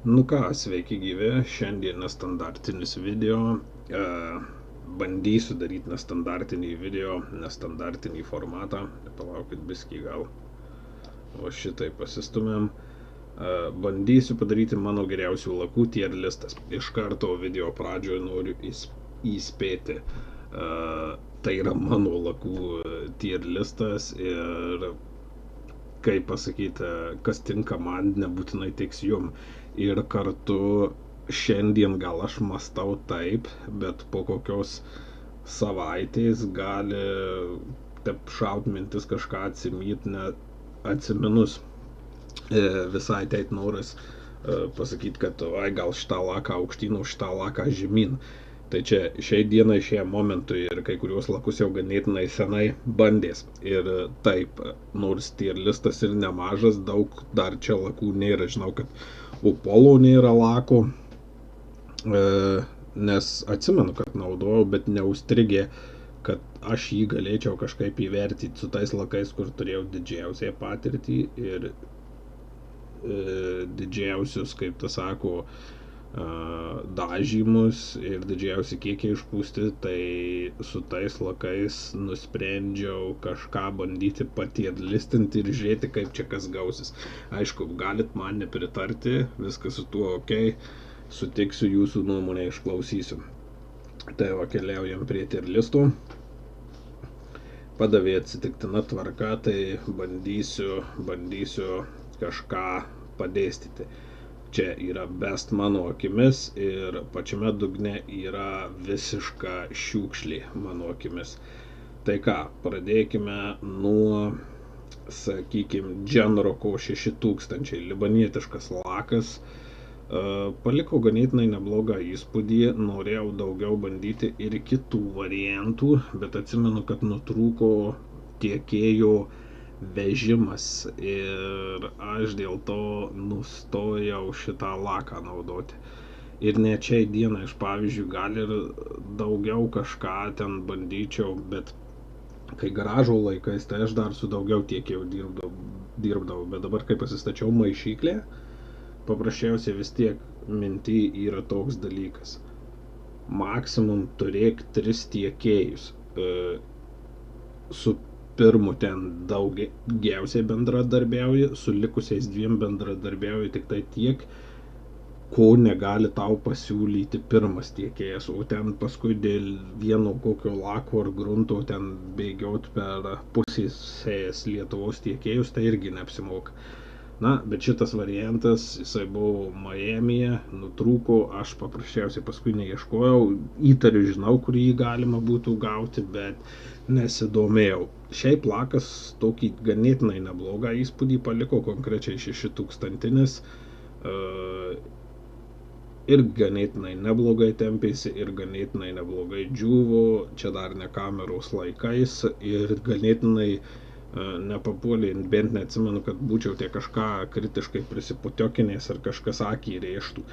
Nu ką, sveiki gyvi, šiandien nestandartinis video. E, Bandysiu daryti nestandartinį video, nestandartinį formatą. Palaukit biskį gal. O šitai pasistumėm. Bandysiu padaryti mano geriausių lakų tier listas. Iš karto video pradžioje noriu įspėti. Tai yra mano lakų tier listas ir kaip pasakyti, kas tinka man, nebūtinai tiks jum. Ir kartu šiandien gal aš mąstau taip, bet po kokios savaitės gali taip šaut mintis kažką atsimyti, atsiminus visai teit noras pasakyti, kad gal šitą laką aukštyn, o šitą laką žemyn. Tai čia šiai dienai, šiam momentui ir kai kuriuos lakus jau ganėtinai senai bandės. Ir taip, nors tier listas ir nemažas, daug dar čia lakų nėra. Žinau, kad Upolo nėra lako, nes atsimenu, kad naudojau, bet neužstrigė, kad aš jį galėčiau kažkaip įvertinti su tais lakais, kur turėjau didžiausią patirtį ir didžiausius, kaip tas sako, dažymus ir didžiausi kiekiai išpūsti, tai su tais lakais nusprendžiau kažką bandyti patierlistinti ir žiūrėti, kaip čia kas gausis. Aišku, galit man nepritarti, viskas su tuo ok, sutiksiu jūsų nuomonę, išklausysiu. Tai va, keliaujam prie tierlistų. Padavė atsitiktina tvarka, tai bandysiu kažką padėstyti. Čia yra best mano akimis ir pačiame dugne yra visiška šiukšlė mano akimis. Tai ką, pradėkime nuo, sakykime, Genroko 6000, libanietiškas lakas. Paliko ganėtinai neblogą įspūdį, norėjau daugiau bandyti ir kitų variantų, bet atsimenu, kad nutrūko tiekėjo vežimas ir aš dėl to nustojau šitą laką naudoti. Ir net šiai dienai aš, pavyzdžiui, gal ir daugiau kažką ten bandyčiau, bet kai garažo laikais, tai aš dar su daugiau tiekėjų dirbdavau, bet dabar kai pasistačiau maišyklę, paprasčiausiai vis tiek minty yra toks dalykas. Maksimum turėk 3 tiekėjus. Su pirmu ten daugiausiai bendradarbiauji, su likusiais 2 bendradarbiauji tik tai tiek, ko negali tau pasiūlyti pirmas tiekėjas, o ten paskui dėl vieno kokio lako ar grunto ten bėgiot per pusės Lietuvos tiekėjus, tai irgi neapsimoka. Na, bet šitas variantas, jisai buvo Miamyje, nutrūko, aš paprasčiausiai paskui neieškojau, įtariu, žinau, kur jį galima būtų gauti, bet nesidomėjau. Šiaip lakas tokį ganėtinai neblogą įspūdį paliko, konkrečiai 6000, ir ganėtinai neblogai tempėsi, ir ganėtinai neblogai džiuvo, čia dar ne kameros laikais, ir ganėtinai nepapuolė, bent neatsimenu, kad būčiau tie kažką kritiškai prisiputiokinės ar kažkas akį rėžtų.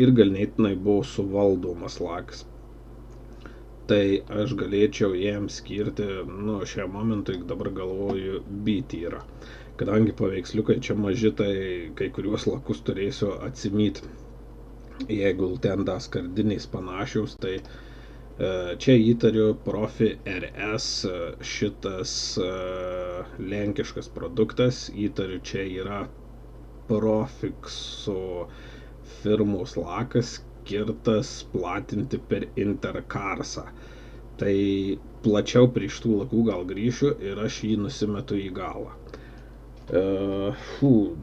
Ir ganėtinai buvo suvaldomas lakas. Tai aš galėčiau jam skirti, šiam momentui dabar galvoju, B tyrą. Kadangi paveiksliukai čia maži, tai kai kuriuos lakus turėsiu atsimyti. Jeigu ten das skardinės panašiaus, tai čia įtariu Profi RS, šitas lenkiškas produktas, įtariu čia yra Profixo firmos lakas, skirtas platinti per Intercarsą. Tai plačiau prie šitų lakų gal grįšiu ir aš jį nusimetu į galą.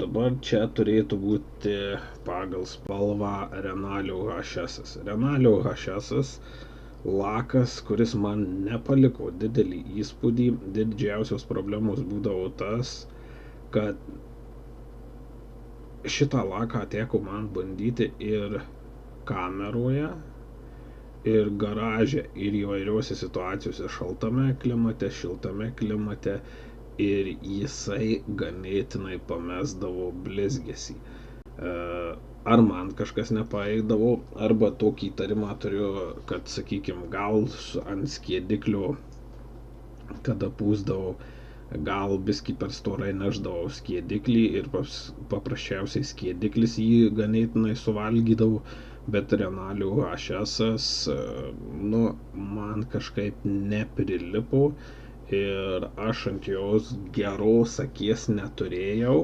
Dabar čia turėtų būti pagal spalvą Renalio HS. Renalio HS lakas, kuris man nepaliko didelį įspūdį. Didžiausios problemos būdavo tas, kad šitą laką teko man bandyti ir kameroje, ir garaže, ir įvairiuose situacijose, šaltame klimate, šiltame klimate, ir jisai ganėtinai pamesdavo blizgesį. Ar man kažkas nepaeidavo, arba tokį įtarimą turiu, kad, sakykime, gal ant skiediklio, kada pūsdavau, gal biskį per storai nešdavau skiediklį ir paprasčiausiai skiediklis jį ganėtinai suvalgydavau, bet Renalių HS'as, nu, man kažkaip neprilipo ir aš ant jos geros akies neturėjau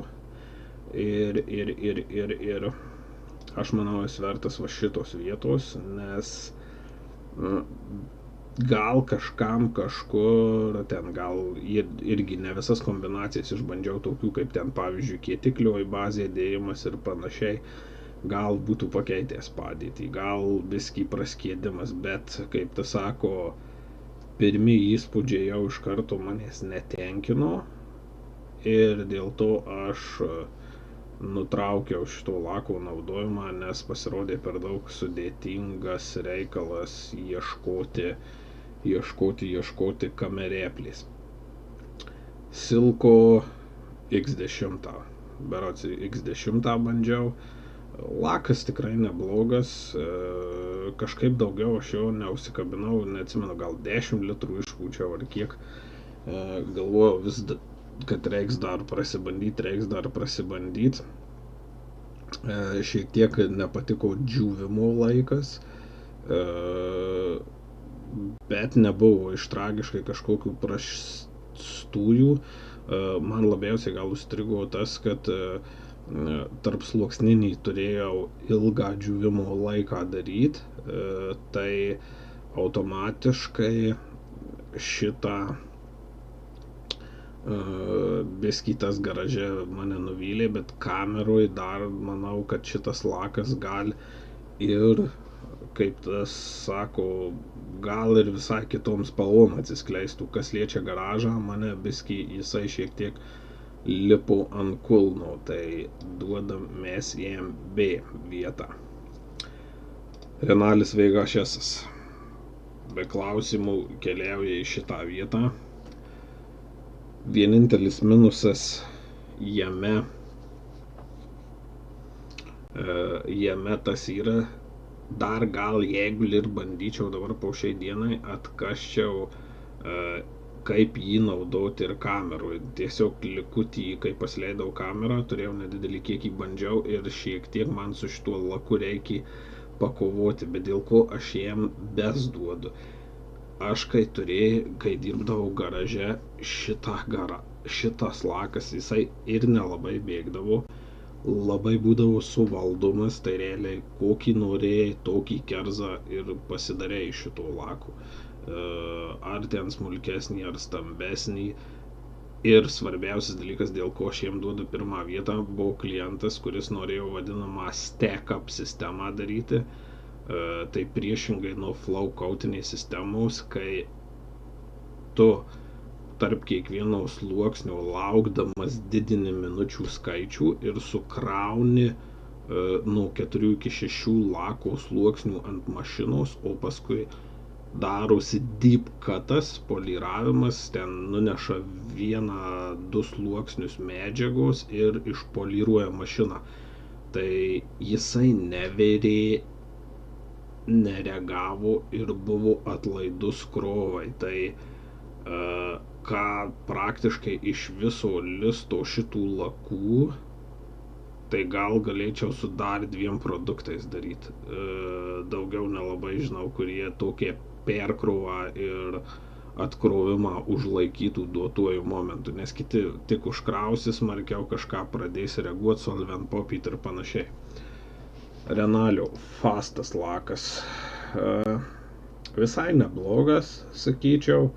ir aš manau, jis vertas va šitos vietos, nes gal kažkam kažkur ten, gal irgi ne visas kombinacijas išbandžiau, tokių kaip ten pavyzdžiui kietiklio į bazę dėjimas ir panašiai, gal būtų pakeitęs padėtį, gal biskį praskiedimas, bet kaip tas sako, pirmi įspūdžiai jau iš karto manęs netenkino ir dėl to aš nutraukiau šito lako naudojimą, nes pasirodė per daug sudėtingas reikalas ieškoti kamerėplės. Silko X10, berods X10 bandžiau, lakas tikrai neblogas, kažkaip daugiau aš jo neusikabinau, neatsimenu, gal 10 litrų išpūčiau ar kiek, galvojau kad reiks dar prasibandyti. Šiek tiek nepatiko džiūvimo laikas, bet nebuvo iš tragiškai kažkokių prastųjų. Man labiausiai gal užstrigo tas, kad tarp sluoksninį turėjau ilgą džiūvimo laiką daryti, tai automatiškai šitą biskitas garaže mane nuvylė, bet kameroj dar manau, kad šitas lakas gal ir, kaip tas sako, gal ir visai kitom spalvom atsiskleistų. Kas liečia garažą, mane biskį jisai šiek tiek lipo ant kulno, tai duodam mes jam B vietą. Renalis Vega HS'as be klausimų keliauja į šitą vietą. Vienintelis minusas jame tas yra, dar gal jeigu ir bandyčiau dabar po šiai dienai atkasčiau, kaip jį naudoti ir kameroj. Tiesiog likutį, kai pasileidau kamerą, turėjau nedidelį kiekį, bandžiau ir šiek tiek man su šituo laku reikia pakovoti, bet dėl ko aš jam duodu. Aš kai dirbdavau garaže, šitas lakas, jisai ir nelabai bėgdavo, labai būdavo suvaldomas, tai realiai kokį norėjai, tokį kerzą ir pasidarėjai šito lako. Ar ten smulkesnį, ar stambesnį. Ir svarbiausias dalykas, dėl ko aš jam duodu pirmą vietą, buvo klientas, kuris norėjo vadinamą stack-up sistemą daryti. Tai priešingai nuo flow coatinės sistemos, kai tu tarp kiekvieno sluoksnio laukdamas didini minučių skaičių ir sukrauni nuo 4 iki 6 lako sluoksnių ant mašinos, o paskui darosi deep cutas, poliravimas, ten nuneša 1-2 sluoksnius medžiagos ir išpoliruoja mašiną. Tai jisai neverė, nereagavo ir buvo atlaidus krovai. Tai ką praktiškai iš viso listo šitų lakų, tai gal galėčiau su dar 2 produktais daryti. Daugiau nelabai žinau, kurie tokie perkrovą ir atkrovimą užlaikytų duotuoju momentu, nes kiti tik užkrausi smarkiau, kažką pradės reaguoti, solvent popyt ir panašiai. Renalio fastas lakas, visai neblogas, sakyčiau,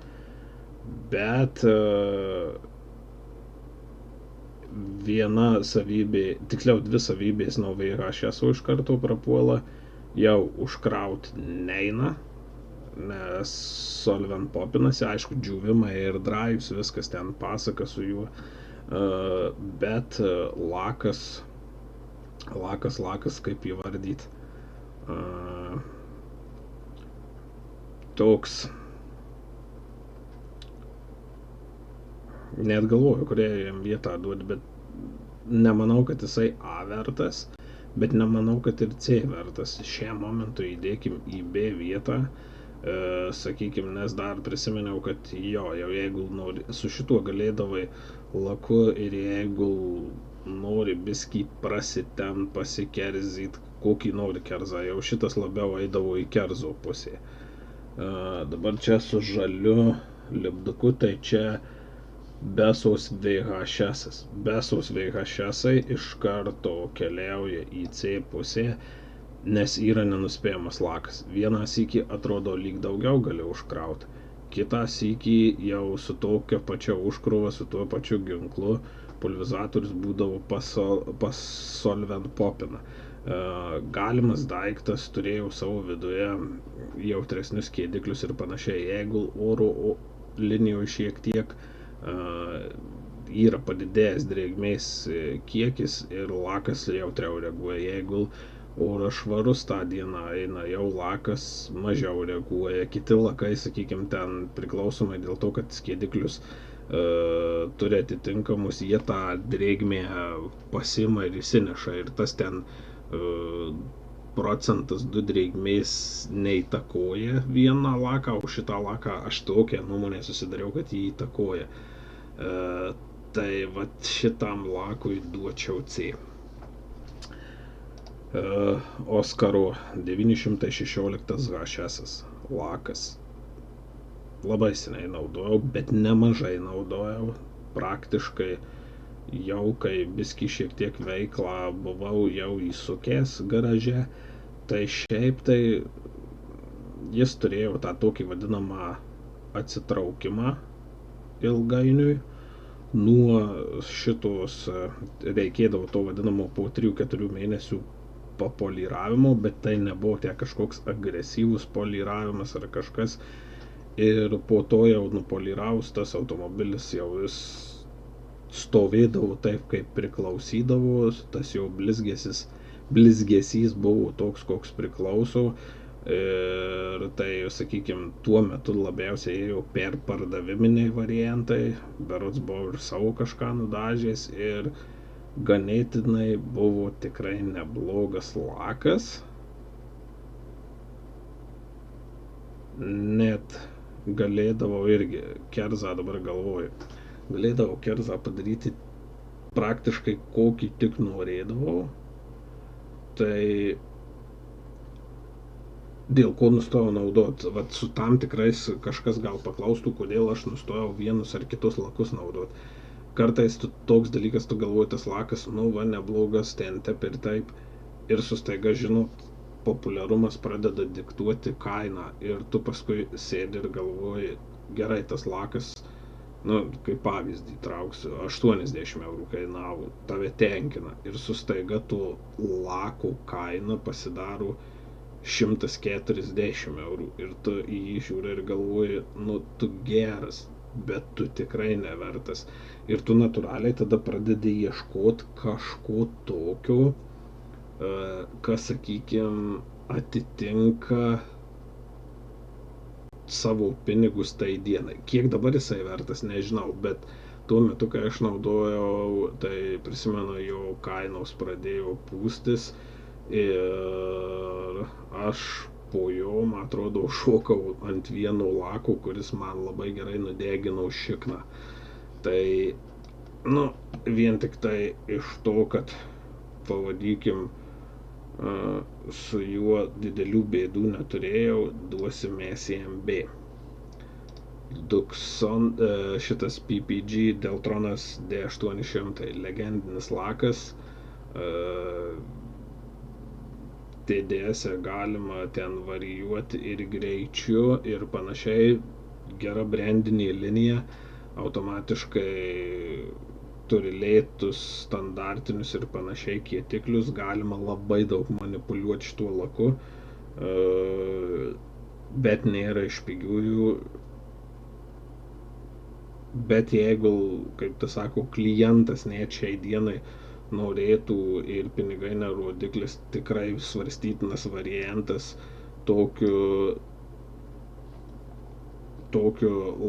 bet viena savybė, tiksliau 2 savybės nuo VHS iš karto prapuola, jau užkraut neina, nes solvent popinasi, aišku, džiūvimai ir drives, viskas ten pasaka su juo, bet lakas, kaip įvardyti, toks, net galvoju, kurią jam vietą duoti, bet nemanau, kad jisai A vertas, bet nemanau, kad ir C vertas. Šiam momentui įdėkim į B vietą. Sakykime, nes dar prisiminiau, kad jau jeigu nori, su šituo galėdavai laku ir jeigu nori biskį prasitem, pasikerzit, kokį nori kerzą, jau šitas labiau eidavo į kerzo pusę. Dabar čia su žaliu lipduku, tai čia Besos VHS. Besos VHS iš karto keliauja į C pusę, nes yra nenuspėjamas lakas. Vieną sykį atrodo lyg daugiau gali užkrauti, kitą sykį jau su tokia pačia užkrova, su tuo pačiu ginklu pulverizatorius būdavo pasolvent popina. Galimas daiktas, turėjau savo viduje jautresnius kėdiklius ir panašiai. Jeigu oro linijoje šiek tiek yra padidėjęs drėgmės kiekis ir lakas jautriau reaguoja. Jeigu oras švarus tą dieną eina, jau lakas mažiau reaguoja. Kiti lakai, sakykime, ten priklausomai dėl to, kad skiediklius turi atitinkamus, jie tą drėgmę pasima ir įsineša. Ir tas ten procentas 2 drėgmės neįtakoja vieną laką, o šitą laką aš tokią nuomonę susidariau, kad jį įtakoja. Tai vat šitam lakui duočiau C. Oskaro 916 HS lakas. Labai seniai naudojau, bet nemažai naudojau. Praktiškai jau kai biskį šiek tiek veiklą buvau jau įsukęs garaže, tai šiaip tai jis turėjo tą tokį vadinamą atsitraukimą ilgainiui. Nuo šitos reikėdavo to vadinamo po 3-4 mėnesių papoliravimo, bet tai nebuvo tie kažkoks agresyvus poliravimas ar kažkas. Ir po to jau nupoliravus tas automobilis jau vis stovėdavo taip, kaip priklausydavo, tas jau blizgesys buvo toks, koks priklauso. Ir tai, sakykime, tuo metu labiausiai ėjo perpardaviminiai variantai, berods buvau ir savo kažką nudažęs ir ganėtinai buvo tikrai neblogas lakas. Net galėdavau irgi kerzą, dabar galvoju, galėdavau kerzą padaryti praktiškai kokį tik norėdavau. Tai dėl ko nustojau naudoti, vat su tam tikrais kažkas gal paklaustų, kodėl aš nustojau vienus ar kitus lakus naudoti. Kartais toks dalykas, tu galvoji, tas lakas, nu va, neblogas, ten taip ir taip, ir sustaiga, žinot, populiarumas pradeda diktuoti kainą ir tu paskui sėdi ir galvoji, gerai, tas lakas, nu, kaip pavyzdį trauksiu, 80 eurų kainavo, tave tenkina ir sustaiga to lako kaina pasidaro 140 eurų ir tu į jį žiūri ir galvoji, nu, tu geras, bet tu tikrai nevertas. Ir tu natūraliai tada pradedi ieškoti kažko tokio, kas, sakykime, atitinka savo pinigus tai dienai. Kiek dabar jisai vertas, nežinau, bet tuo metu, kai aš naudojau, tai prisimenu, jo kainos pradėjo pūstis ir aš po jo, man atrodo, šokau ant vieno lako, kuris man labai gerai nudegino šikną. Tai, nu, vien tik tai iš to, kad, pavadikim, su juo didelių bėdų neturėjau, duosimės jam B. Duxon, šitas PPG Deltronas D800, legendinis lakas, TDS galima ten varijuoti ir greičiu ir panašiai, gera brandinė linija, automatiškai turi lėtus standartinius ir panašiai kietiklius, galima labai daug manipuliuoti šituo laku, bet nėra iš pigiųjų. Bet jeigu, kaip tas sako, klientas net šiai dienai norėtų ir pinigai nerodiklis, tikrai svarstytinas variantas tokiu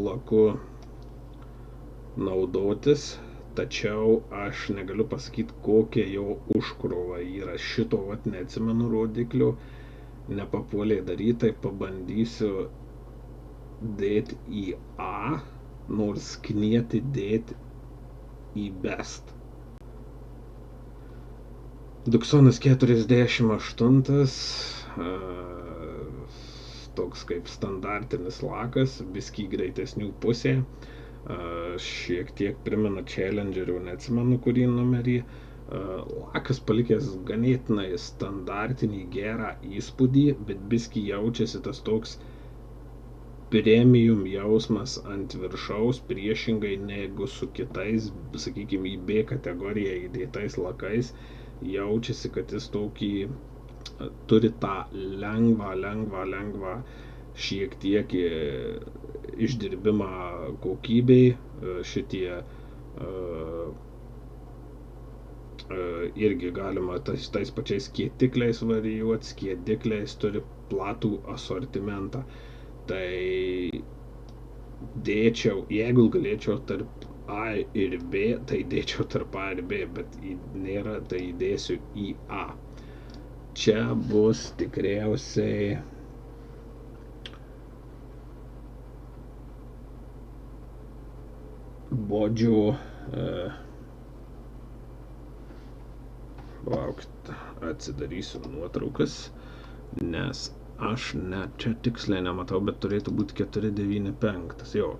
laku naudotis, tačiau aš negaliu pasakyti, kokia jo užkrova yra. Šito vat neatsimenu rodiklio, nepapuolė daryti, tai pabandysiu dėti į A, nors knieti dėti į best. Duksonas 48, toks kaip standartinis lakas, biskį greitesnių pusė, šiek tiek primena Challengerių, neatsimenu kurį numerį. Lakas palikęs ganėtinai standartinį gerą įspūdį, bet biskį jaučiasi tas toks premium jausmas ant viršaus, priešingai negu su kitais, sakykime, į B kategoriją įdėtais lakais, jaučiasi, kad jis tokį turi tą lengvą šiek tiek išdirbimą kokybei, šitie irgi galima tais pačiais kietikliais varijuoti, skiedikliais turi platų asortimentą. Tai dėčiau, jeigu galėčiau tarp A ir B, tai dėčiau tarp A ir B, bet nėra, tai dėsiu į A. Čia bus tikriausiai bodžių, laukit, atsidarysiu nuotraukas, nes aš net čia tiksliai nematau, bet turėtų būti 495. Jo,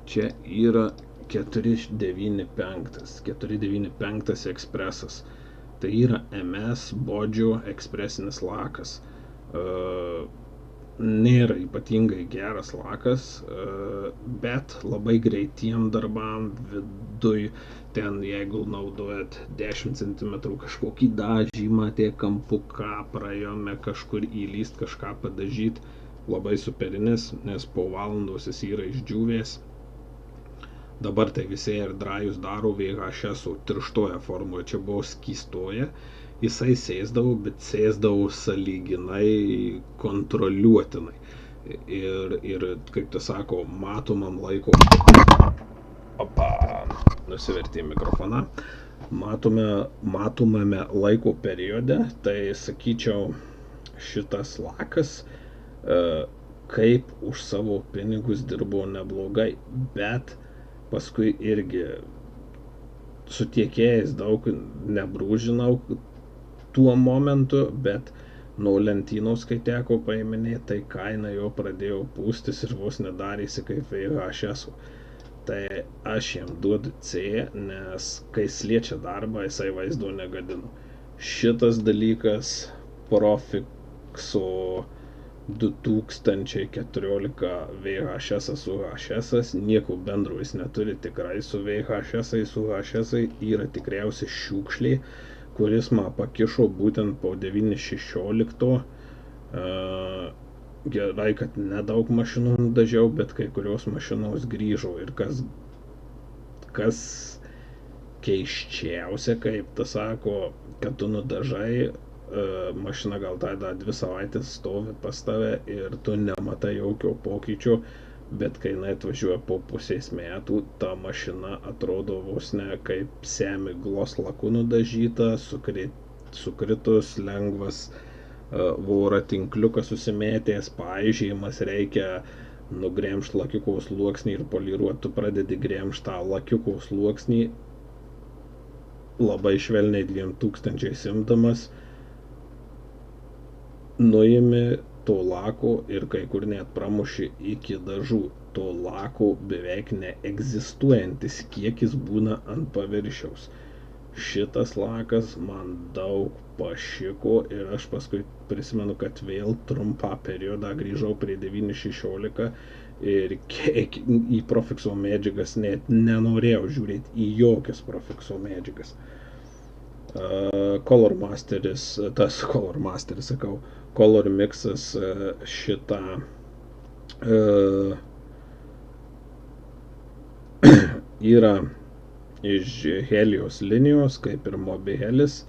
čia yra 495. 495 ekspresas. Tai yra MS bodžių ekspresinis lakas. Nėra ypatingai geras lakas, bet labai greitiem darbam viduj, ten jeigu naudojat 10 cm kažkokį dažymą, tie kampuką praėjome kažkur įlyst, kažką padažyti, labai superinis, nes po valandos jis yra išdžiūvęs. Dabar tai visi air dryus daro VHS tirštoje formoje, čia buvo skystoje. Jisai sėsdavo, bet sėsdavo sąlyginai kontroliuotinai. Ir kaip tai sako, matomam laiko... Opa, nusivertė mikrofoną. Matomame laiko periode, tai sakyčiau, šitas lakas kaip už savo pinigus dirbo neblogai, bet paskui irgi su tiekėjais daug nebrūžinau tuo momentu, bet nuo lentynos, kai teko paiminėti, tai kaina jo pradėjo pūstis ir vos nedarėsi kaip VHS. Tai aš jam duodu C, nes kai sliečia darbą, jisai vaizdo negadino. Šitas dalykas Profixo 2014 VHS su HS, nieko bendro jis neturi tikrai su VHS, su HS yra tikriausiai šiukšlė, kuris man pakišo būtent po 916. Gerai, kad nedaug mašinų nudažiau, bet kai kurios mašinos grįžo. Ir kas keiščiausia, kaip ta sako, kad tu nudažai, mašina gal tada 2 savaitės stovi pas tave ir tu nematai jokio pokyčio, bet kai jinai atvažiuoja po pusės metų, ta mašina atrodo vos ne kaip semiglos laku nudažyta, sukritus, lengvas voratinkliukas susimėtęs, paaižėjimas, reikia nugremžti lakiuko sluoksnį ir poliruoti, tu pradedi gremžti tą lakiuko sluoksnį, labai švelniai 2000 imdamas, nuimi to lako ir kai kur net pramuši iki dažų. To lako beveik neegzistuojantis kiekis būna ant paviršiaus. Šitas lakas man daug pašiko ir aš paskui prisimenu, kad vėl trumpą periodą grįžau prie 916 ir į Profixo medžiagas net nenorėjau žiūrėti į jokias Profixo medžiagas. Color Masteris, sakau, Color Mixas šitą yra iš Helios linijos, kaip ir Mobihelis.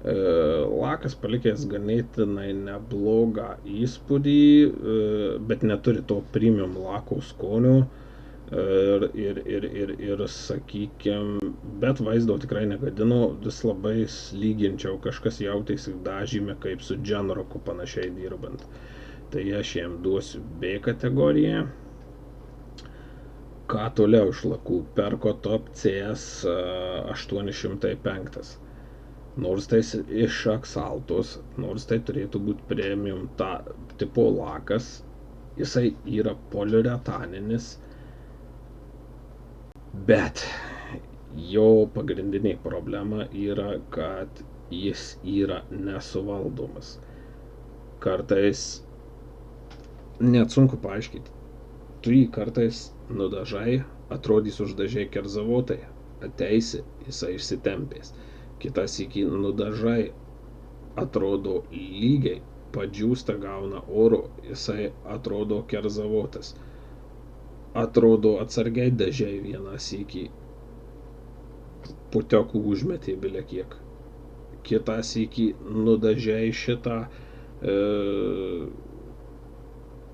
Lakas palikęs ganėtinai neblogą įspūdį, bet neturi to premium lako skonio. Ir sakykime, bet vaizdo tikrai negadino, vis labai lyginčiau, kažkas jautėsi dažyme kaip su Genroku panašiai dirbant. Tai aš jam duosiu B kategoriją. Ką toliau iš lakų? Perko Top CS 805. Nors tai iš Axaltos, nors tai turėtų būti premium tipo lakas, jisai yra poliuretaninis, bet jo pagrindinė problema yra, kad jis yra nesuvaldomas. Kartais net sunku paaiškinti. Tu jį kartais nudažai, atrodys uždažiai kerzavotai, ateisi, jisai išsitempės. Kitas iki nudažai, atrodo lygiai, padžiūsta, gauna oro, jisai atrodo kerzavotas. Atrodo atsargiai dažiai vieną sykį, putiokų užmetė bile kiek. Kitą sykį nudažiai šitą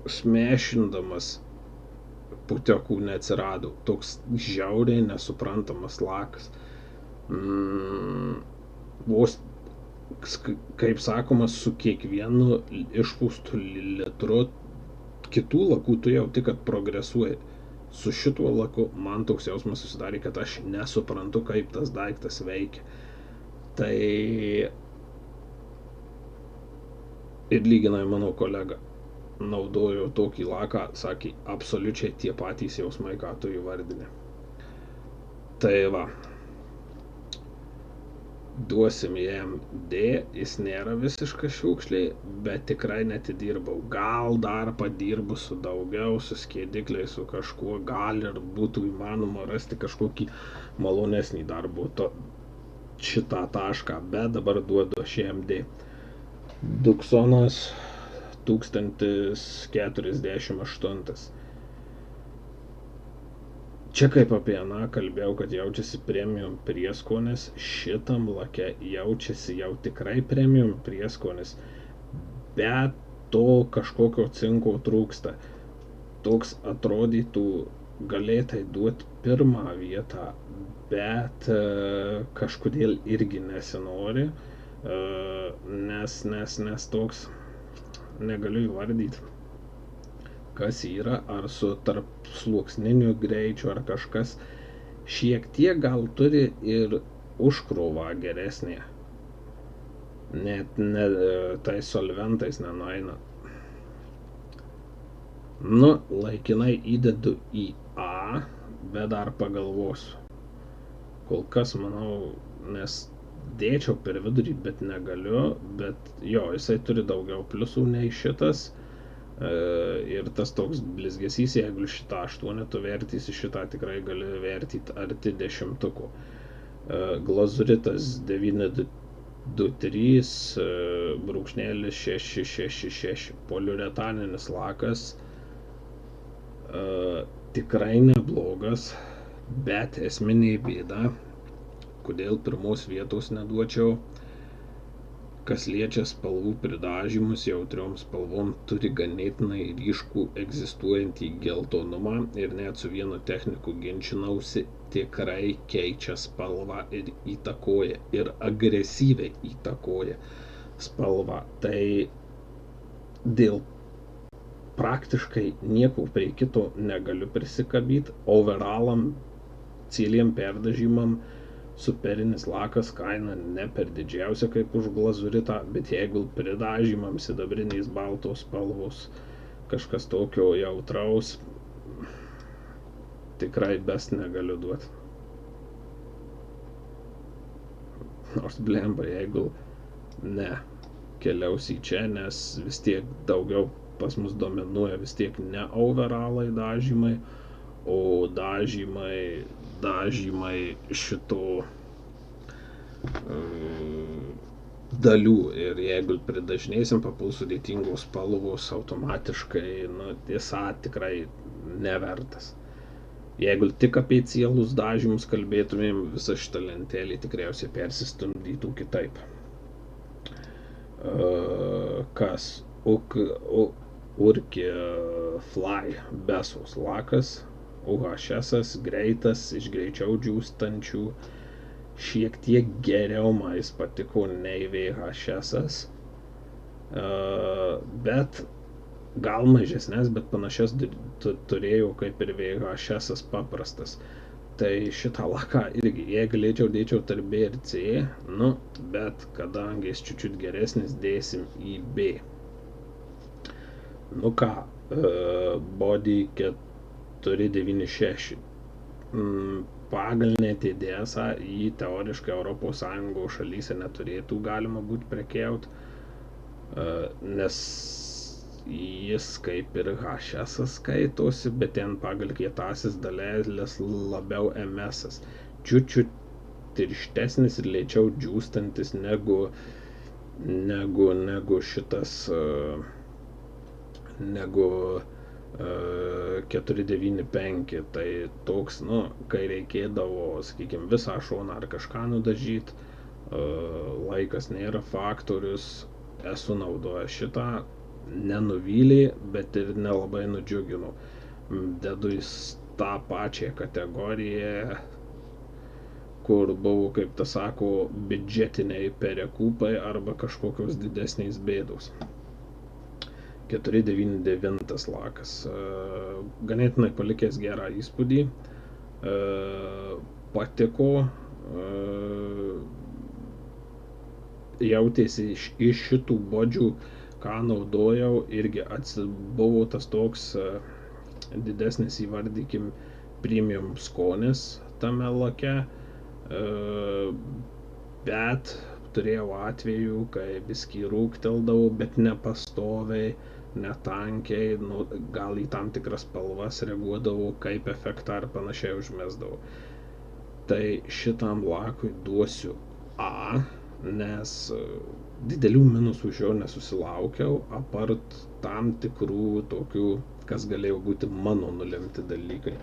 smešindamas, putiokų neatsirado. Toks žiauriai nesuprantamas lakas. Vos, kaip sakoma, su kiekvienu išpūstu litru kitų lakų tu jauti, kad progresuoja. Su šituo laku man toks jausmas susidarė, kad aš nesuprantu, kaip tas daiktas veikia. Tai ir lyginai mano kolega naudojo tokį laką, sakė, absoliučiai tie patys jausmai, ką tu įvardinė. Tai va, duosim jam D, jis nėra visiška šiukšlė, bet tikrai netidirbau. Gal dar padirbu su daugiau, su skėdikliais, su kažkuo, gal ir būtų įmanoma rasti kažkokį malonesnį darbo šitą tašką, bet dabar duodu aš jam D. Duksonas 1048. Čia kaip apie aną kalbėjau, kad jaučiasi premium prieskonis, šitam lake jaučiasi jau tikrai premium prieskonis, bet to kažkokio cinko trūksta. Toks atrodytų galėtai duoti pirmą vietą, bet kažkodėl irgi nesinori, nes toks negaliu įvardyti, kas yra, ar su tarp sluoksniniu greičiu, ar kažkas šiek tiek gal turi ir užkrovą geresnė. Net tai solventais nenueina. Nu, laikinai įdedu į A, bet dar pagalvosiu. Kol kas, manau, nes dėčiau per vidurį, bet negaliu, bet jo, jisai turi daugiau pliusų nei šitas. Ir tas toks blizgesys, jeigu šitą 8 tu vertysi, šitą tikrai gali vertyti arti 10. Glazuritas 923 brūkšnelis 666. Poliuretaninis lakas, tikrai neblogas, bet esminė bėda, kodėl pirmos vietos neduočiau. Kas liečia spalvų pridažymus, jautriom spalvom turi ganėtinai ryškų egzistuojantį geltonumą ir net su vienu techniku ginčinausi, tikrai keičia spalvą ir įtakoja, ir agresyviai įtakoja spalvą. Tai dėl praktiškai nieko prie kito negaliu prisikabyti, overalam, cėliem perdažymam, superinis lakas kaina ne per didžiausia kaip už glazuritą, bet jeigu pridažymam sidabriniais baltos spalvos, kažkas tokio jautraus, tikrai best negaliu duoti. Nors blemba, jeigu ne keliausi į čia, nes vis tiek daugiau pas mus dominuoja vis tiek ne overalai dažymai, o dažymai šito dalių, ir jeigu pridažnėsim, papuls sudėtingos spalvos automatiškai, tiesa, tikrai nevertas. Jeigu tik apie cielus dažymus kalbėtumėm, visa šita lentelė tikriausiai persistumdytų kitaip. Kas? Urkė Fly Besos lakas, UHS, greitas, iš greičiau džiūstančių, šiek tiek geriau man jis patiko nei VHS, bet gal mažesnės, bet panašias turėjau kaip ir VHS paprastas. Tai šitą laką irgi, jei galėčiau, dėčiau tarp B ir C, nu, bet kadangi jis čiučiut geresnis, dėsim į B. Nu ką, body 496. Pagal netidėsą jį teoriškai ES šalyse neturėtų galima būti prekiaut, nes jis kaip ir HS skaitosi, bet ten pagal kietasis daleles labiau MS. Čiučiut tirštesnis ir lėčiau džiūstantis negu šitas, negu 495. Tai toks, nu, kai reikėdavo, sakykime, visą šoną ar kažką nudažyti, laikas nėra faktorius, esu naudojęs šitą, nenuvylė, bet ir nelabai nudžiugino. Dedu į tą pačią kategoriją, kur buvo, kaip tas sako, biudžetiniai perekupai arba kažkokios didesnės bėdos. 499 lakas. Ganėtinai palikęs gerą įspūdį. Patiko. Jautėsi iš šitų bodžių, ką naudojau, irgi buvo tas toks didesnis, įvardykim, premium skonis tame lake, bet turėjau atvejų, kai biskį rūgteldavau, bet nepastoviai, netankiai, nu, gal į tam tikras spalvas reaguodavau, kaip efektą ar panašiai užmesdavau. Tai šitam lakui duosiu A, nes didelių minusų iš jo nesusilaukiau, apart tam tikrų tokių, kas galėjo būti mano nulemti dalykai.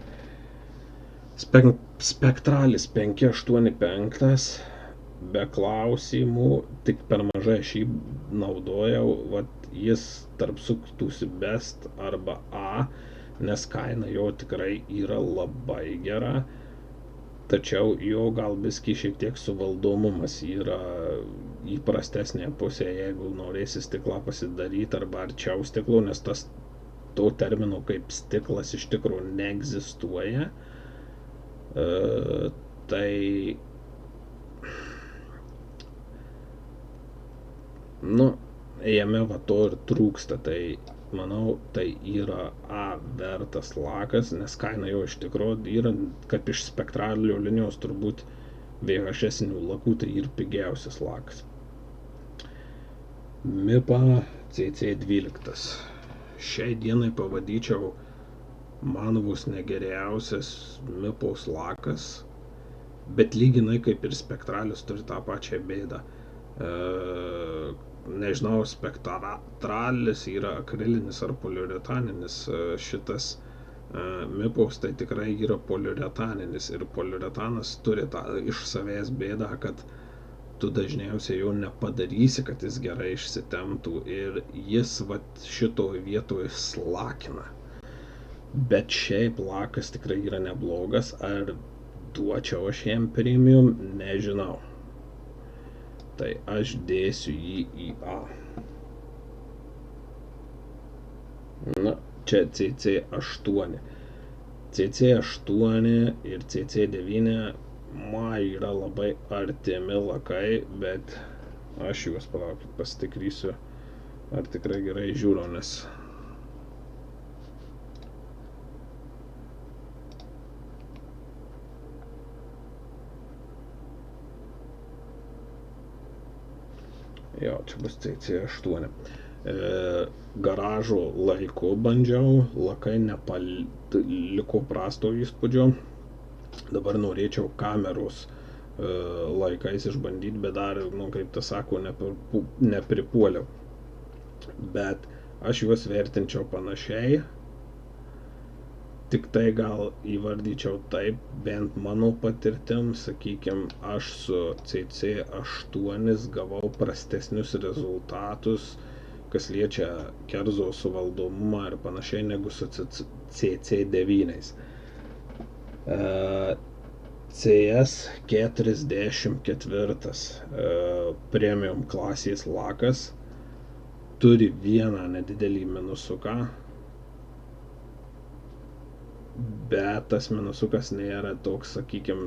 Spektralis 585, be klausimų, tik per mažai aš jį naudojau, vat jis tarp suktųsi best arba A, nes kaina jo tikrai yra labai gera, tačiau jo gal biskį šiek tiek suvaldomumas yra įprastesnė pusė, jeigu norėsi stiklą pasidaryti arba arčiau stiklo, nes to termino kaip stiklas iš tikrųjų neegzistuoja. Tai nu, jame va to ir trūksta, tai manau, tai yra A vertas lakas, nes kaina jo iš tikrųjų yra, kaip iš spektralio linijos turbūt VHS-inių lakų, tai ir pigiausias lakas. MIPA CC12. Šiai dienai pavadyčiau man vos negeriausias MIPOS lakas, bet lyginai kaip ir spektralis turi tą pačią bėdą. Nežinau, spektralis yra akrilinis ar poliuretaninis, šitas MIPOS tai tikrai yra poliuretaninis, ir poliuretanas turi tą iš savęs bėdą, kad tu dažniausiai jau nepadarysi, kad jis gerai išsitemtų, ir jis vat šitoj vietoje slakina. Bet šiaip lakas tikrai yra neblogas, ar duočiau aš jam premium, nežinau. Tai aš dėsiu jį į A. Na, čia CC8. CC8 ir CC9 man yra labai artimi lakai, bet aš juos palaukit, pasitikrysiu, ar tikrai gerai žiūriu, nes jo, čia bus CC8. Garažo laiku bandžiau, lakai liko prasto įspūdžio. Dabar norėčiau kameros laikais išbandyti, bet dar, nu, kaip tas sako, nepripuoliau. Bet aš juos vertinčiau panašiai, tik tai gal įvardyčiau taip, bent mano patirtim, sakykime, aš su CC8 gavau prastesnius rezultatus, kas liečia kerzo suvaldomumą ir panašiai, negu su CC9. CS44 premium klasės lakas. turi vieną nedidelį minusuką, bet tas minusukas nėra toks, sakykime,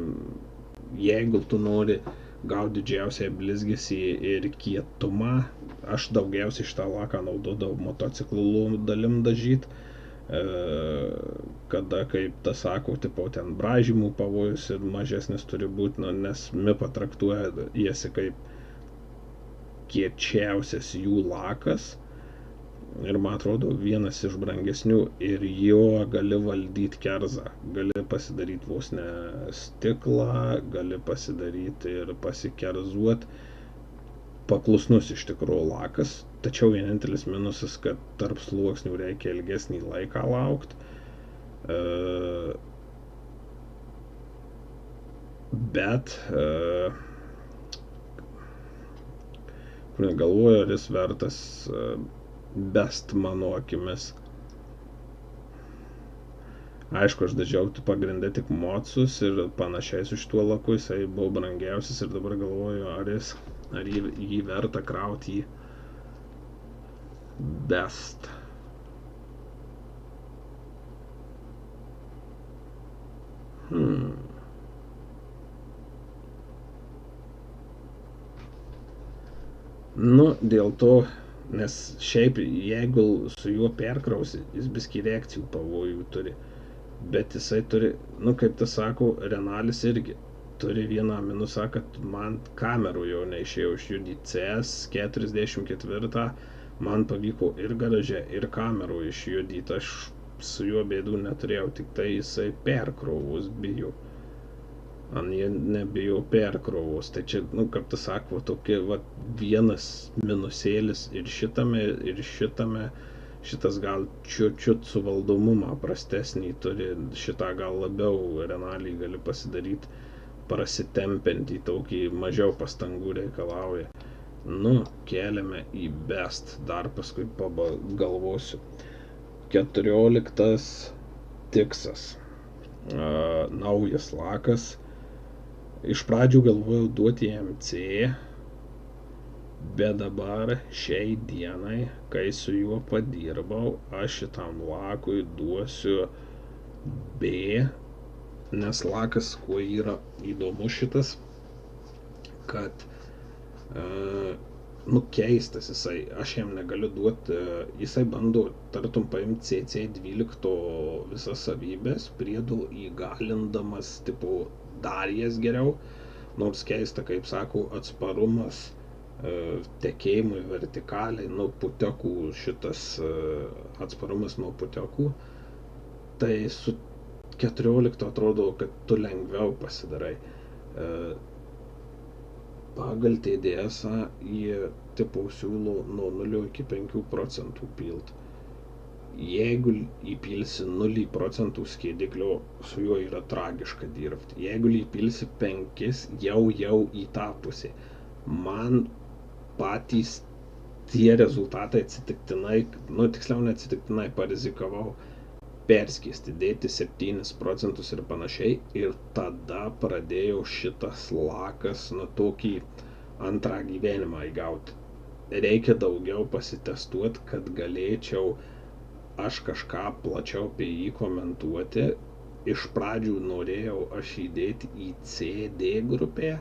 jeigu tu nori gauti didžiausią blizgesį ir kietumą, aš daugiausiai šitą laką naudodavau motociklų dalim dažyt, kada, kaip tas sako, tipo, ten braižymų pavojus ir mažesnis turi būti, nes MIPA traktuoja jėsi kaip kiečiausias jų lakas. Ir man atrodo vienas iš brangesnių ir jo gali valdyti kerzą, gali pasidaryti vos ne stiklą, gali pasidaryti ir pasikerzuoti, paklusnus iš tikrųjų lakas, tačiau vienintelis minusas, kad tarp sluoksnių reikia ilgesnį laiką laukti, bet galvoju, ar jis vertas best mano akimis. Aišku, aš dažiau pagrindę tik mocus ir panašiai su šituo laku, jisai buvo brangiausias ir dabar galvoju, ar jį verta krauti į best. Nu, dėl to, nes šiaip jeigu su juo perkrausi, jis biskį reakcijų pavojų turi, bet jisai turi, nu kaip tas sako, Renalis irgi turi vieną minusą, kad man kamerų jau neišėjo išjudyti. CS44 man pavyko ir garaže, ir kamerų išjudyti, aš su juo bėdų neturėjau, tik tai jisai perkrovus bijo. Jie nebijo perkrovos, tai čia, nu, kaip tas sako, tokia, va, vienas minusėlis ir šitame, šitas gal čiut suvaldomumą prastesnį turi, šitą gal labiau Renalį gali pasidaryti prasitempinti, tokį mažiau pastangų reikalauja. Nu, keliame į best, dar paskui pagalvosiu. 14 tiksas, naujas lakas. Iš pradžių galvojau duoti jam C, bet dabar šiai dienai, kai su juo padirbau, aš šitam lakui duosiu B, nes lakas, kuo yra įdomus šitas, kad keistas jisai, aš jam negaliu duoti, jisai bando tartum paimti CC12 visas savybės, priedų įgalindamas, tipo, dar jas geriau, nors keista, kaip sako, atsparumas tekėjimui vertikaliai nuo putekų, šitas atsparumas nuo putekų, tai su 14 atrodo, kad tu lengviau pasidarai. Pagal TDS-ą jie tipo siūlo nuo 0 iki 5% pilt. Jeigu įpilsi 0% skiediklio, su juo yra tragiška dirbti. Jeigu įpilsi 5, jau į tą pusę. Man patys tie rezultatai atsitiktinai, nu tiksliau neatsitiktinai, parizikavau perskėsti, dėti 7% ir panašiai, ir tada pradėjau šitas lakas, nu, tokį antrą gyvenimą įgauti. Reikia daugiau pasitestuoti, kad galėčiau aš kažką plačiau apie jį komentuoti. Iš pradžių norėjau aš įdėti į CD grupę,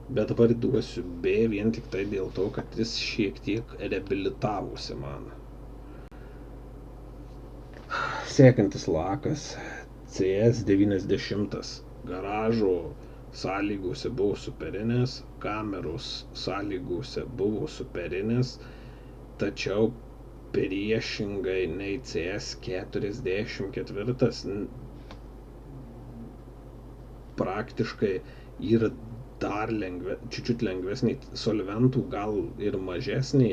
bet dabar duosiu B vien tik tai dėl to, kad jis šiek tiek reabilitavosi man. Sekantis lakas CS90. Garažo sąlygose buvo superinės, kameros sąlygose buvo superinės, tačiau priešingai nei CS44 praktiškai yra dar čiut lengvesnį, solventų gal ir mažesnį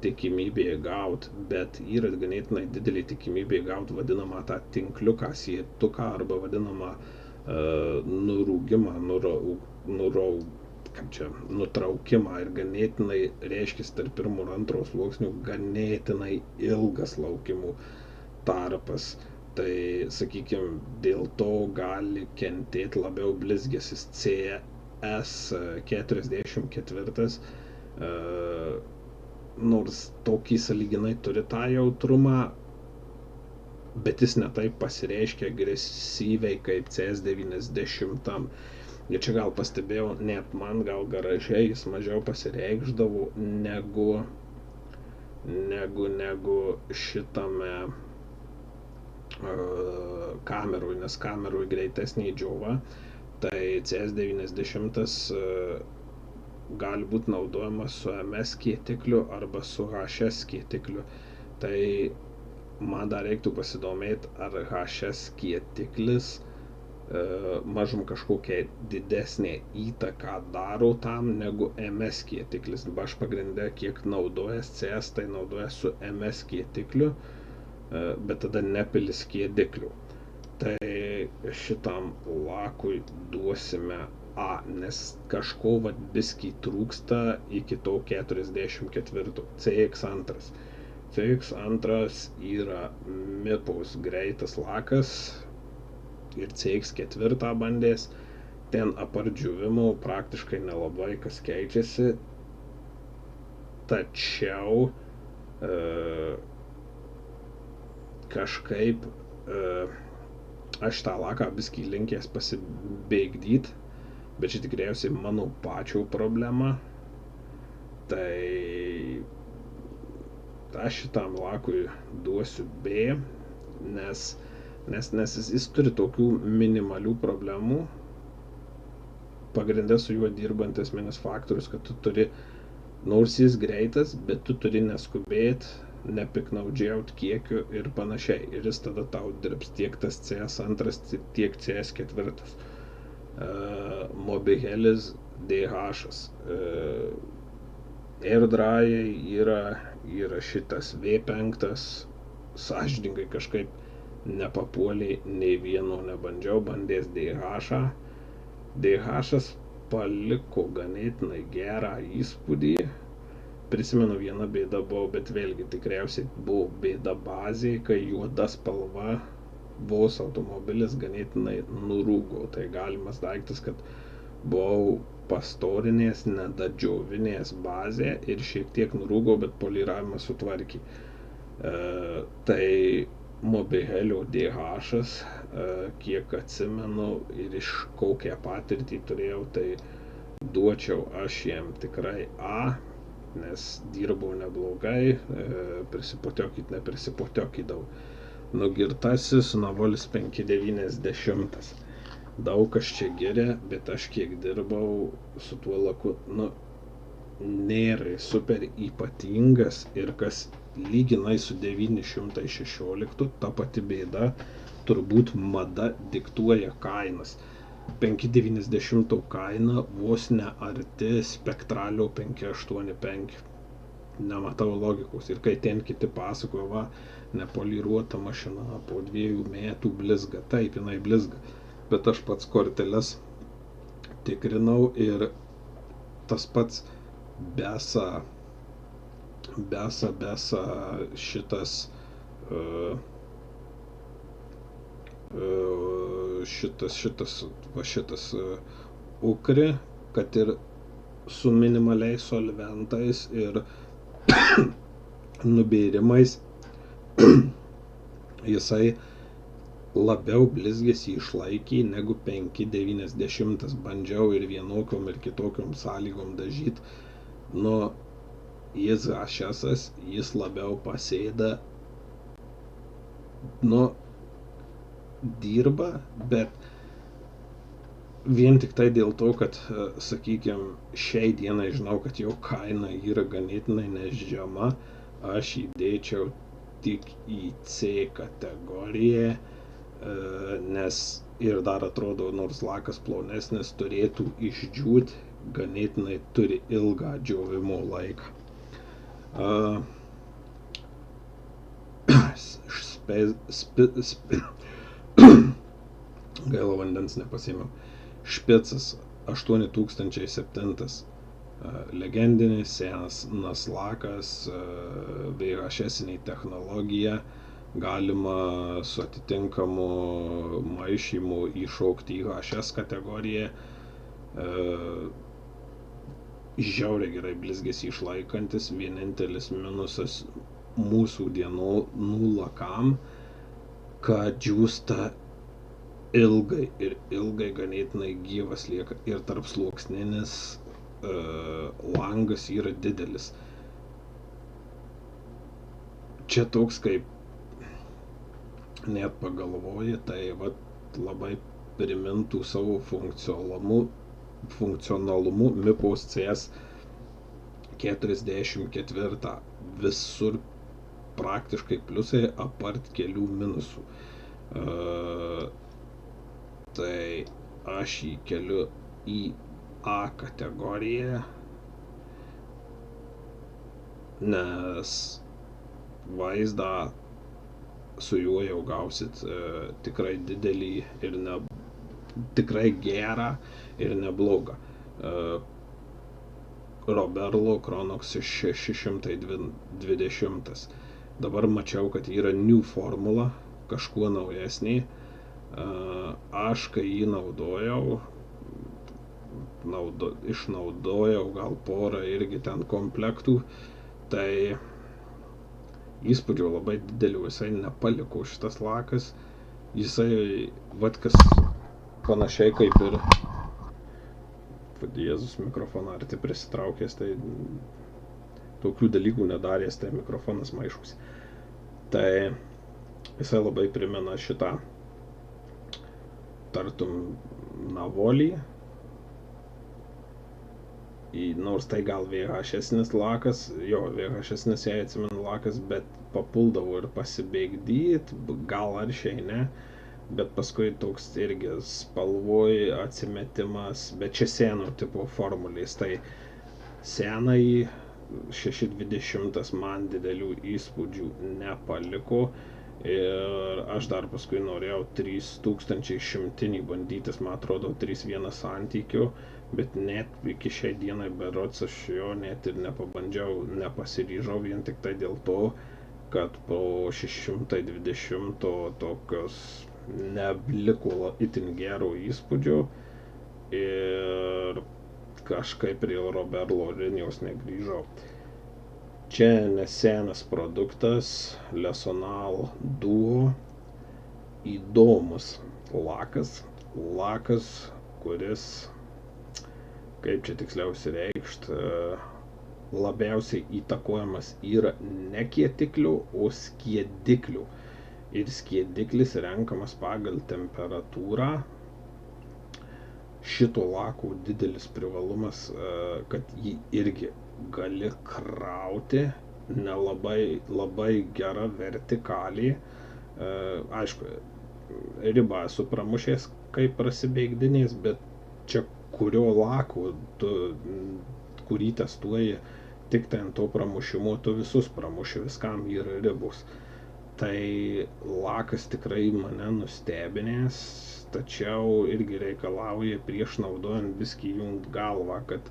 tikimybė gauti, bet yra ganėtinai didelį tikimybė gauti vadinamą tą tinkliuką, sietuką arba vadinamą nurūgimą, nutraukimą, ir ganėtinai, reiškia, tarp pirmo ir antro sluoksnių ganėtinai ilgas laukimų tarpas. Tai, sakykime, dėl to gali kentėti labiau blizgėsis CS44. nors tokį sąlyginai turi tą jautrumą, bet jis netaip pasireiškia agresyviai kaip CS90. Ir čia gal pastebėjau, net man gal garaže jis mažiau pasireikšdavo negu šitame kamerui, nes kamerui greitesnė džiova, tai CS90 gali būti naudojamas su MS kietikliu arba su HS kietikliu. Tai man dar reiktų pasidomėti, ar HS kietiklis mažum kažkokią didesnę įtaką daro tam negu MS kietiklis. Aš pagrindę, kiek naudojas CS, tai naudojas su MS kietikliu, bet tada nepilis kiediklių. Tai šitam lakui duosime A, nes kažko biskį trūksta iki to 44. CX2. CX2 yra MIPaus greitas lakas ir CX4 bandės. Ten apart džiūvimo praktiškai nelabai kas keičiasi, tačiau kažkaip aš tą laką biskį linkęs pasibėgdyt, bet čia tikriausiai mano pačio problema. Tai aš šitam lakui duosiu B, nes jis turi tokių minimalių problemų. Pagrinde su juo dirbant esminis faktorius, kad tu turi, nors jis greitas, bet tu turi neskubėti, nepiknaudžiauti kiekiu ir panašiai. Ir jis tada tau dirbs tiek tas CS2, tiek CS4. Mobihelis DH. AirDry'ai yra šitas V5, sąžiningai kažkaip nepapuoliai, nei vieno nebandžiau, bandės DH. DH paliko ganėtinai gerą įspūdį. Prisimenu, viena bėda buvo, bet vėlgi tikriausiai buvo bėda bazėje, kai juoda spalva vos automobilis ganėtinai nurūgo. Tai galimas daiktas, kad buvau pastorinės, nedadžiovinės bazė ir šiek tiek nurūgo, bet poliravimą sutvarkė. Tai Mobihelio DH, kiek atsimenu ir iš kokią patirtį turėjau, tai duočiau aš jam tikrai A, nes dirbau neblogai, neprisiputiokydavau. Nugirtasis Navolis 590. Daug kas čia giria, bet aš kiek dirbau su tuo laku, nėra super ypatingas ir kas lyginai su 916, ta pati bėda, turbūt mada diktuoja kainas. 590 kaina vos ne arti spektralio 585. Nematau logikos. Ir kai ten kiti pasakoja, va, nepoliruota mašina po 2 metų blizga. Taip, jinai blizga. Bet aš pats korteles tikrinau ir tas pats besa šitas ukri, kad ir su minimaliais solventais ir nubėrimais jisai labiau blizgesį išlaikė negu 590. Bandžiau ir vienokiom ir kitokiom sąlygom dažyti. Jis HS, jis labiau pasėda, dirba, bet vien tik tai dėl to, kad, sakykime, šiai dienai žinau, kad jo kaina yra ganėtinai nežema, aš įdėčiau tik į C kategoriją, nes ir dar atrodo, nors lakas plonesnis, turėtų išdžiūti, ganėtinai turi ilgą džiovimo laiką. Gaila, vandens nepasiėmiau. Špicas 8007, legendinis senas lakas, VHS-inė technologija, galima su atitinkamu maišymu įšaukti į HS kategoriją. žiauriai gerai blizgesį išlaikantis, vienintelis minusas mūsų dienų lakam, kad džiūsta ilgai ganėtinai gyvas lieka ir tarpsluoksninis langas yra didelis. Čia toks kaip net pagalvoji, tai labai primintų savo funkcionalumu MIPOS CS 44. Visur praktiškai pliusai, apart kelių minusų. Tai aš jį keliu į A kategoriją, nes vaizdą su juo jau gausit tikrai didelį ir tikrai gerą ir neblogą. Roberlo Chronox 620. Dabar mačiau, kad yra New Formula, kažkuo naujesnį. Aš kai jį išnaudojau gal porą irgi ten komplektų, tai įspūdžio labai didelių visai nepaliko šitas lakas. Jisai, kas panašiai kaip ir Jėzus mikrofoną arti prisitraukęs, tai tokių dalykų nedaręs, tai mikrofonas maišus. Tai jisai labai primena šitą tartum Navolį, nors tai gal VHS-nis lakas, VHS-nis jai atsimenu lakas, bet papuldavo ir pasibaigdyt, gal aršiai ne, bet paskui toks irgi spalvoj atsimetimas, bet čia seno tipo formulės, tai senai 620 man didelių įspūdžių nepaliko ir aš dar paskui norėjau 3100 bandytis, man atrodo 3:1 santykiu, bet net iki šiai dienai berods aš jo net ir nepabandžiau, nepasiryžau vien tik tai dėl to, kad po 620 tokios nebliko itin gero įspūdžio ir kažkaip prie Roberlo linijos negrįžau. Čia nesenas produktas, Lesonal Duo, įdomus lakas, kuris, kaip čia tiksliausiai reikšt, labiausiai įtakojamas yra ne kietiklių, o skiediklių. Ir skiediklis renkamas pagal temperatūrą. Šito lako didelis privalumas, kad jį irgi gali krauti labai gera vertikaliai. Aišku, ribą esu pramušęs, kaip prasibeigdinės, bet čia kurio lako kurį testuoji, tik ten to pramušimo, tu visus pramuši, viskam yra ribos. Tai lakas tikrai mane nustebinės, tačiau irgi reikalauja prieš naudojant biskį jungt galvą, kad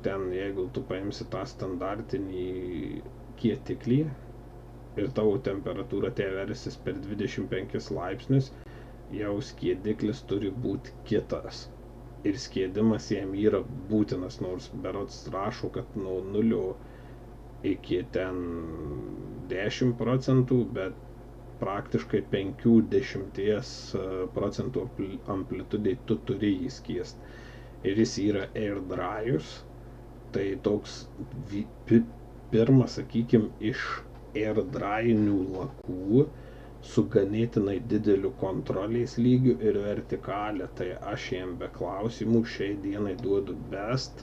ten, jeigu tu paimsi tą standartinį kietiklį ir tavo temperatūra versis per 25 laipsnius, jau skiediklis turi būti kitas. Ir skiedimas jam yra būtinas, nors berods rašo, kad nuo 0 iki ten 10%, bet praktiškai 50% amplitudėj tu turi jį skiest. Ir jis yra air dryus, tai toks pirmas, sakykim, iš air dryinių lakų su ganėtinai dideliu kontrolės lygiu ir vertikalė, tai aš jam be klausimų šiai dienai duodu best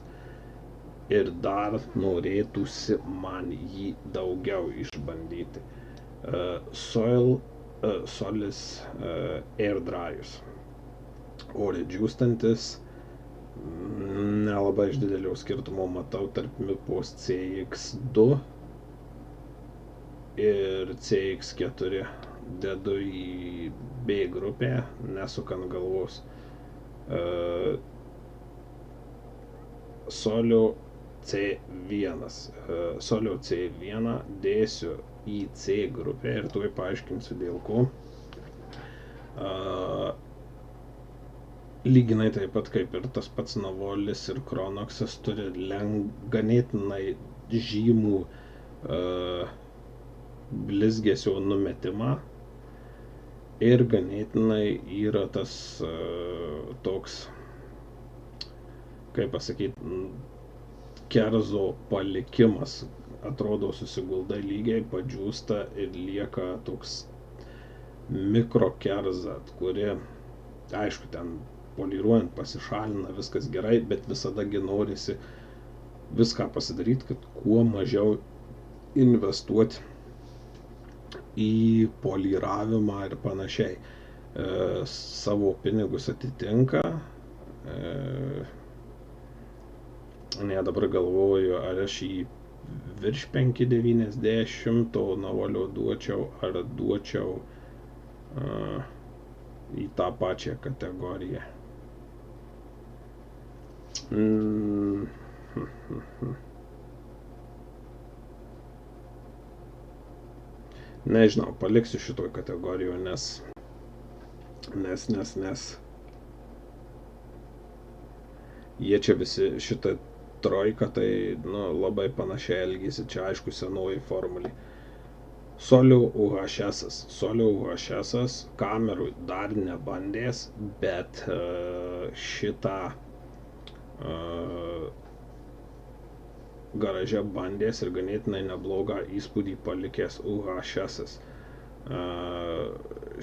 ir dar norėtųsi man jį daugiau išbandyti. Solis air dryus, ore džiūstantis, nelabai iš didelio skirtumo matau tarp MIPOS CX2 ir CX4. Dedu į B grupę, nesukant galvos. Solio C1. Solio C1 dėsiu į C grupę ir tuoj paaiškinsiu dėl ko. lyginai taip pat kaip ir tas pats Navolis ir Kronoksas turi ganėtinai žymų blizgesio numetimą ir ganėtinai yra tas toks, kaip pasakyti, kerzo palikimas. Atrodo susiguldai lygiai, padžiūsta ir lieka toks mikrokerza, kuri, aišku, ten poliruojant pasišalina, viskas gerai, bet visadagi norisi viską pasidaryti, kad kuo mažiau investuoti į poliravimą ir panašiai. Savo pinigus atitinka. Ne, dabar galvoju, ar aš jį virš 5,90 Navolio duočiau, ar duočiau į tą pačią kategoriją. Nežinau, paliksiu šitoj kategorijoje, nes jie čia visi, šitą trojka, tai labai panašiai elgėsi, čia aišku senoji formulė. Solio UHS kamerų dar nebandės, bet šitą garaže bandės ir ganėtinai neblogą įspūdį palikęs UHS.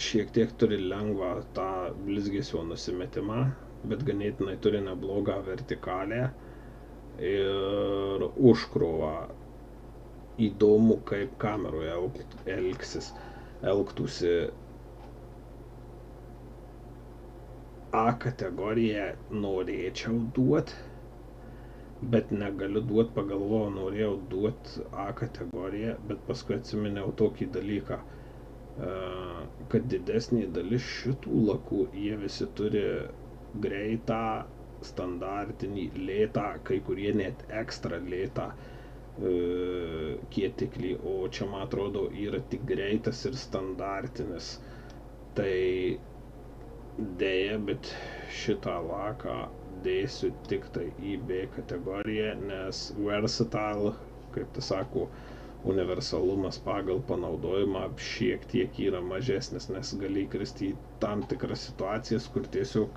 Šiek tiek turi lengvą tą blizgesio nusimetimą, bet ganėtinai turi neblogą vertikalę ir užkrovą. Įdomu, kaip kameroje elgtųsi. A kategoriją norėčiau duoti, bet negaliu duoti, pagalvojau, norėjau duoti A kategoriją, bet paskui atsiminiau tokį dalyką, kad didesnė dalis šitų lakų, jie visi turi greitą, standartinį, lėtą, kai kurie net ekstra lėtą kietiklį, o čia, man atrodo, yra tik greitas ir standartinis. Tai dėja, bet šitą laką dėsiu tik tai į B kategoriją, nes versatile, kaip tai sako, universalumas pagal panaudojimą šiek tiek yra mažesnis, nes gali įkristi į tam tikras situacijas, kur tiesiog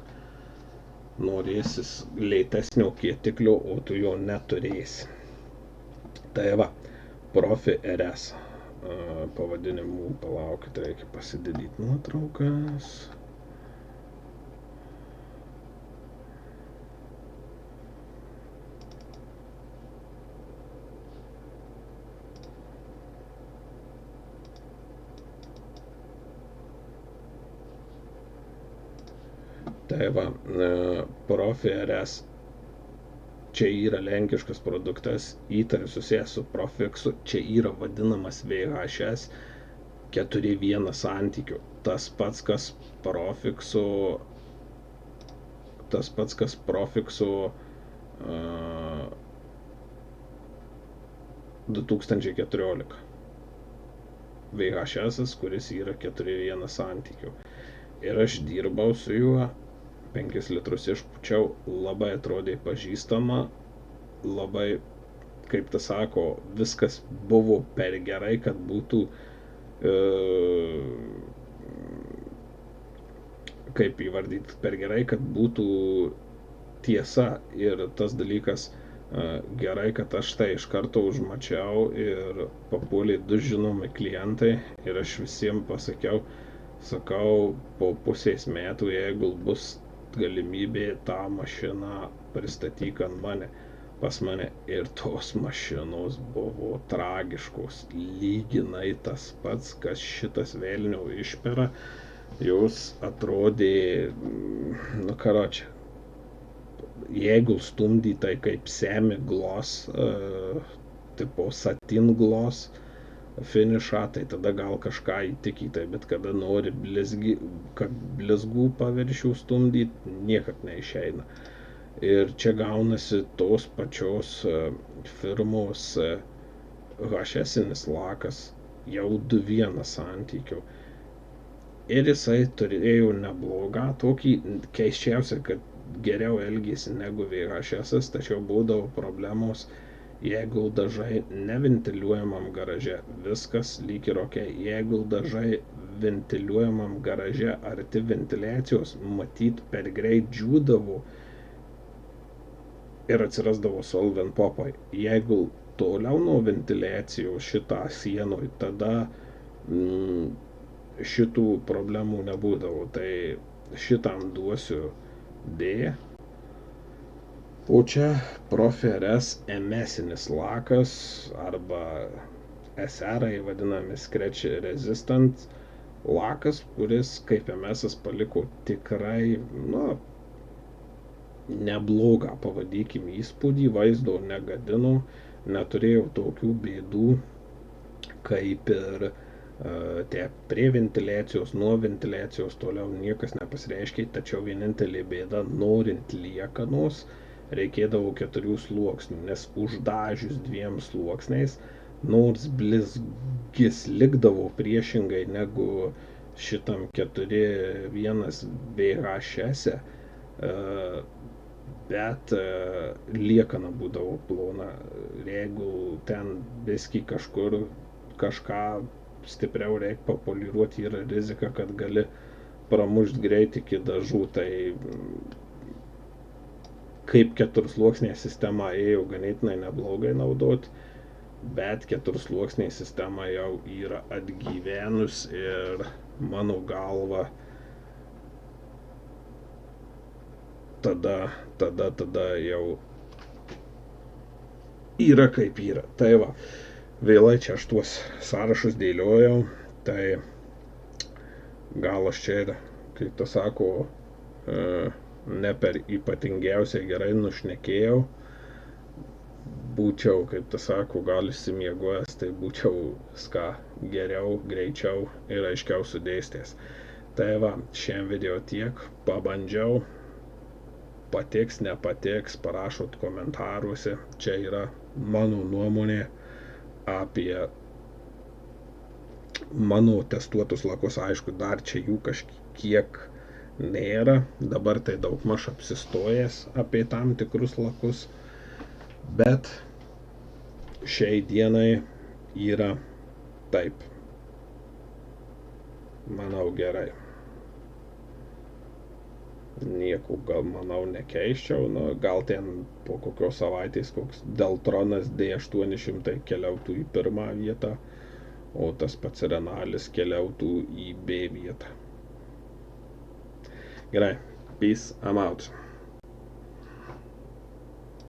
norėsis lėtesnio kietiklio, o tu jo neturėsi. Tai va, Profi RS pavadinimų, palaukit, reikia pasididyti nuotraukas. Tai va, Profi RS. Čia yra lenkiškas produktas, įtariu susijęs su Profiksu, čia yra vadinamas VHS 4:1 santykiu. Tas pats, kas Profiksu 2014. VHS, kuris yra 4:1 santykiu. Ir aš dirbau su juo, 5 litrus išpučiau, labai atrodė pažįstama, labai, kaip tas sako, viskas buvo per gerai, kad būtų, kaip įvardyti, per gerai, kad būtų tiesa. Ir tas dalykas gerai, kad aš tai iš karto užmačiau ir papuolė 2 žinomi klientai ir aš visiems pasakiau, sakau, po pusės metų, jeigu bus galimybė, tą mašiną pristatyk pas mane. Ir tos mašinos buvo tragiškos, lyginai tas pats, kas šitas velnio išpera, jos atrodė, karočią, jeigu stumdytai kaip semi gloss, tipo satin gloss finišą, tai tada gal kažką įtikytai, bet kada nori blizgų paviršių stumdyti, niekad neišeina. Ir čia gaunasi tos pačios firmos HS-inis lakas, jau 2:1 santykiu. Ir jisai turėjo neblogą, tokį keisčiausią, kad geriau elgėsi negu VHS, tačiau būdavo problemos, jeigu dažai neventiliuojamam garaže, viskas lyg ir ok, jeigu dažai ventiliuojamam garaže arti ventiliacijos, matyt per greit džiūdavo ir atsirasdavo solvent popai. Jeigu toliau nuo ventiliacijos šitą sienoj, tada šitų problemų nebūdavo. Tai šitam duosiu D. O čia Proferes emesinis lakas arba SR vadinami Scratch Resistant lakas, kuris kaip MS paliko tikrai, neblogą, pavadikim, įspūdį, vaizdo negadino, neturėjau tokių bėdų kaip ir prie ventiliacijos, nuo ventiliacijos toliau niekas nepasireiškia, tačiau vienintelė bėda, norint liekanos, reikėdavo 4 sluoksnių, nes uždažius 2 sluoksniais, nors blizgis likdavo priešingai negu šitam 4.1 VHS, bet liekana būdavo plona. Jeigu ten biskį kažkur kažką stipriau reikia papoliruoti, yra rizika, kad gali pramušti greit iki dažų. Tai kaip 4-sluoksnė sistema ėjo ganėtinai neblogai naudoti, bet 4-sluoksnė sistema jau yra atgyvenus ir mano galva tada jau yra kaip yra. Tai va, vėlai čia aš tuos sąrašus dėliojau, tai gal aš čia ir, kaip tas sako, ne per ypatingiausiai gerai nušnekėjau. Būčiau, kaip tas sako, gal išsimiegojęs, tai būčiau viską geriau, greičiau ir aiškiau sudėstęs. Tai va, šiam video tiek, pabandžiau. Patiks, nepatiks, parašot komentaruose. Čia yra mano nuomonė apie mano testuotus lakus. Aišku, dar čia jų kažkiek nėra. Dabar tai daugmaž apsistojęs apie tam tikrus lakus. Bet šiai dienai yra taip. Manau, gerai. Nieko gal, manau, nekeiščiau, gal ten po kokios savaitės koks Deltronas D800 keliautų į 1. vietą, o tas pats Renalis keliautų į B vietą. Gerai, peace, I'm out.